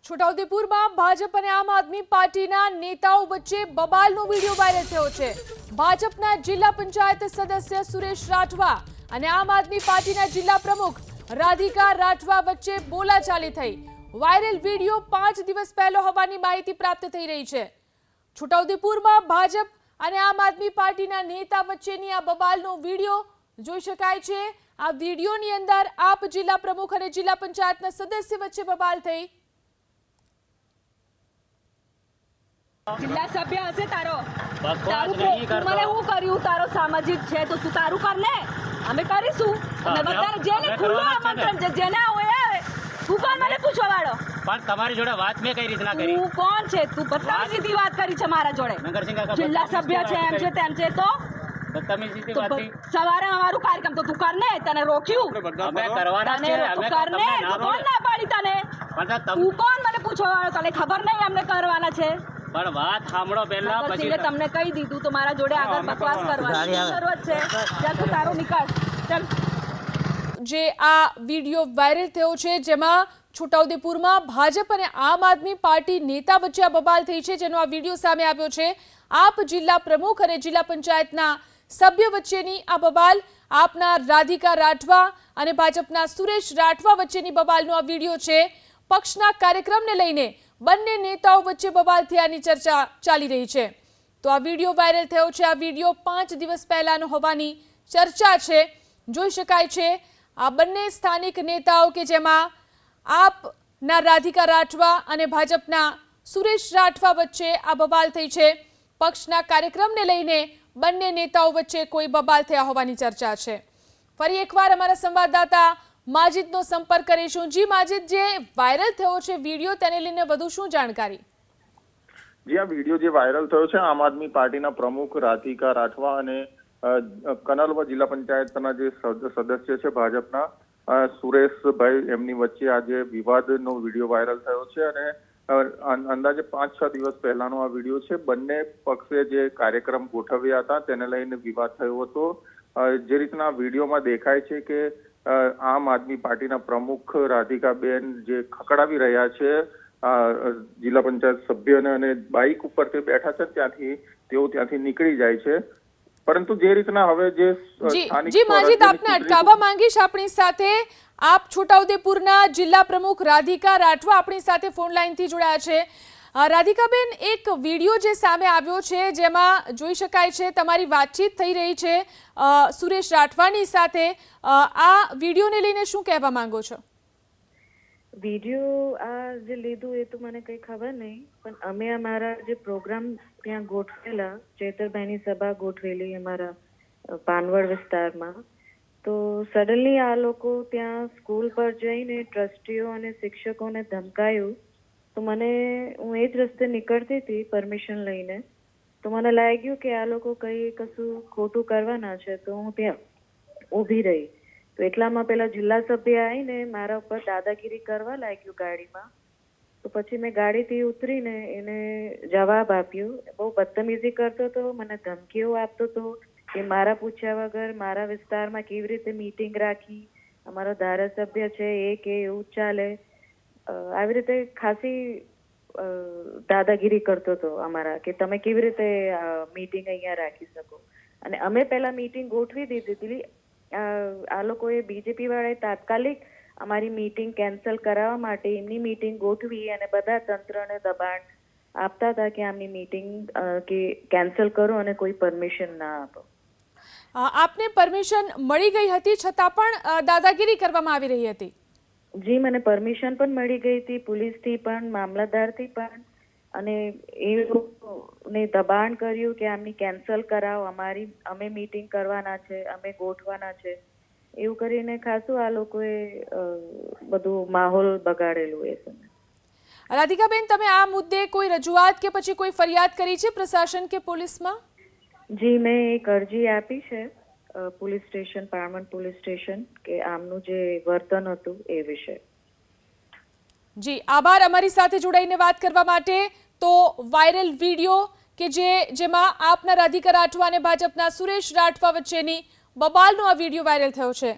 છોટાઉદેપુરમાં ભાજપ અને આમ આદમી પાર્ટીના નેતાઓ વચ્ચે બબાલનો વિડીયો વાયરલ થયો છે। ભાજપના જિલ્લા પંચાયત સદસ્ય સુરેશ રાઠવા અને આમ આદમી પાર્ટીના જિલ્લા પ્રમુખ રાધિકા રાઠવા વચ્ચે બોલાચાલી થઈ। વાયરલ વિડીયો 5 દિવસ પહેલો હોવાની માહિતી પ્રાપ્ત થઈ રહી છે। છોટાઉદેપુરમાં ભાજપ અને આમ આદમી પાર્ટીના નેતા વચ્ચેની આ બબાલનો વિડીયો જોઈ શકાય છે। આ વિડીયોની અંદર આપ જિલ્લા પ્રમુખ અને જિલ્લા પંચાયતના સદસ્ય વચ્ચે બબાલ થઈ। जिला सभ्य हसे तारो મને હું કર્યું તારો સામાજિક છે તો તું તારું કર ને અમે કરીશું અમે બધા જેને ખુલ્લો આમંત્રણ છે જેને હોય આવે તું કોણ મને પૂછવા વાળો પણ તમારી જોડે વાત મે કઈ રીતના કરી તું કોણ છે તું બદતમીજી સીધી વાત કરી છે મારા જોડે નગરસિંહ કાકા જિલ્લા સભ્ય છે એમ છે તેમ છે તો બદતમીજી સીધી વાત થઈ સવારે અમારું કાર્યક્રમ તો તું કર ને તને રોક્યું અમે કરવાના છે અમે કર ને કોણ ના પાડી તને પણ તું કોણ મને પૂછવા વાળો તને ખબર નહીં અમને કરવાના છે પણ વાત સાંભળો પહેલા પછી તમને કહી દીધું તો મારા જોડે આગળ બકવાસ કરવાની જરૂરત છે ચાલ તું તારું નીકળ ચાલ। જે આ વિડીયો વાયરલ થયો છે જેમાં છોટાઉદેપુરમાં ભાજપ અને આમ આદમી પાર્ટી નેતા વચ્ચે આ બબાલ થઈ છે જેનો આ વિડીયો સામે આવ્યો છે। આપ જિલ્લા પ્રમુખ અને જિલ્લા પંચાયતના સભ્ય વચ્ચેની આ બબાલ, આપના રાધિકા રાઠવા અને ભાજપના સુરેશ રાઠવા વચ્ચેની બબાલનો આ વિડીયો છે। પક્ષના કાર્યક્રમને લઈને બંને નેતાઓ વચ્ચે બબાલ થયાની ચર્ચા ચાલી રહી છે। તો આ વિડીયો વાયરલ થયો છે। આ વિડીયો 5 દિવસ પહેલાનો હોવાની ચર્ચા છે। જોઈ શકાય છે આ બંને સ્થાનિક નેતાઓ કે જેમાં આપના રાધિકા રાઠવા અને ભાજપના સુરેશ રાઠવા વચ્ચે આ બબાલ થઈ છે। પક્ષના કાર્યક્રમને લઈને બંને નેતાઓ વચ્ચે કોઈ બબાલ થયા હોવાની ચર્ચા છે। ફરી એકવાર અમારા સંવાદદાતા માજીદનો સંપર્ક કરીશું। જી માજીદ, જે વાયરલ થયો છે વિડીયો તેને લઈને વધુ શું જાણકારી? જી, આ વિડીયો જે વાયરલ થયો છે આમ આદમી પાર્ટીના પ્રમુખ રાધિકા રાઠવા અને કનલવા જિલ્લા પંચાયતના જે સદસ્ય છે ભાજપના સુરેશભાઈ એમની વચ્ચે આજે વિવાદનો વિડીયો વાયરલ થયો છે અને અંદાજે 5-6 દિવસ પહેલાનો આ વિડીયો છે। બંને પક્ષે જે કાર્યક્રમ ગોઠવ્યા હતા તેને લઈને વિવાદ થયો હતો। જે રીતના વિડીયોમાં દેખાય છે કે આમ આદમી પાર્ટીના પ્રમુખ રાધિકાબેન જે ખકડાવી રહ્યા છે જિલ્લા પંચાયત સભ્યને અને બાઇક ઉપર તે બેઠા છે ત્યાંથી નીકળી જાય છે। પરંતુ જે રીતના હવે જે જી માજીદ, આપને અટકાવવા માંગીશ। આપણી સાથે આપ છોટાઉદેપુરના જિલ્લા પ્રમુખ રાધિકા રાઠવા આપણી સાથે ફોન લાઈનથી જોડાયા છે। રાધિકાબેન, એક વિડીયો જે સામે આવ્યો છે જેમાં જોઈ શકાય છે તમારી વાતચીત થઈ રહી છે સુરેશ રાઠવાની સાથે। આ વિડીયોને લઈને શું કહેવા માંગો છો? વિડીયો આ જે લીધું એ તો મને કંઈ ખબર નહીં, પણ અમે અમારા જે પ્રોગ્રામ ત્યાં ગોઠવેલા, ચેતરભાઈની સભા ગોઠવેલી અમારા પાનવડ વિસ્તારમાં, તો સડનલી આ લોકો ત્યાં સ્કૂલ પર જઈને ટ્રસ્ટીઓ અને શિક્ષકોને ધમકાયું। તો હું એ જ રસ્તે નીકળતી હતી પરમિશન લઈને, તો મને લાગ્યું કે આ લોકો કશું ખોટું કરવાના છે, તો હું ત્યાં ઊભી રહી। તો એટલામાં પેલા જિલ્લા સભ્ય આવીને મારા ઉપર દાદાગીરી કરવા લાગ્યું ગાડીમાં। તો પછી મેં ગાડીથી ઉતરીને એને જવાબ આપ્યો। બહુ બદતમીજી કરતો હતો, મને ધમકીઓ આપતો હતો કે મારા પૂછ્યા વગર મારા વિસ્તારમાં કેવી રીતે મીટિંગ રાખી, અમારો ધારાસભ્ય છે એ કે એવું જ ચાલે, આવી રીતે ખાસી દાદાગીરી કરતો હતો અમારા, કે તમે કેવી રીતે મીટિંગ અહીંયા રાખી શકો। અને અમે પહેલા મીટિંગ ગોઠવી દીધી હતી। આ લોકોએ બીજેપી વાળાએ તાત્કાલિક અમારી મીટિંગ કેન્સલ કરાવવા માટે એમની મીટિંગ ગોઠવી અને બધા તંત્રને દબાણ આપતા હતા કે આમની મીટિંગ કે કેન્સલ કરો અને કોઈ પરમિશન ના આપો। આપને પરમિશન મળી ગઈ હતી છતાં પણ દાદાગીરી કરવામાં આવી રહી હતી? જી, મને પરમિશન પણ મળી ગઈ હતી, પોલીસથી પણ, મામલતદારથી પણ, અને એ લોકોને દબાણ કર્યું કે આમની કેન્સલ કરાવો, અમે મીટિંગ કરવાના છે, અમે ગોઠવાના છે, એવું કરીને ખાસું આ લોકોએ બધું માહોલ બગાડેલું એ સમય। રાધિકાબેન, તમે આ મુદ્દે કોઈ રજૂઆત કે પછી કોઈ ફરિયાદ કરી છે પ્રશાસન કે પોલીસમાં? જી, મેં એક અરજી આપી છે પોલીસ સ્ટેશન, પાણવડ પોલીસ સ્ટેશન, કે આમનું જે વર્તન હતું એ વિશે। જી, આભાર અમારી સાથે જોડાઈને વાત કરવા માટે। તો વાયરલ વિડીયો કે જેમાં આપના રાધિકા રાઠવા અને ભાજપના સુરેશ રાઠવા વચ્ચેની બબાલનો આ વિડીયો વાયરલ થયો છે।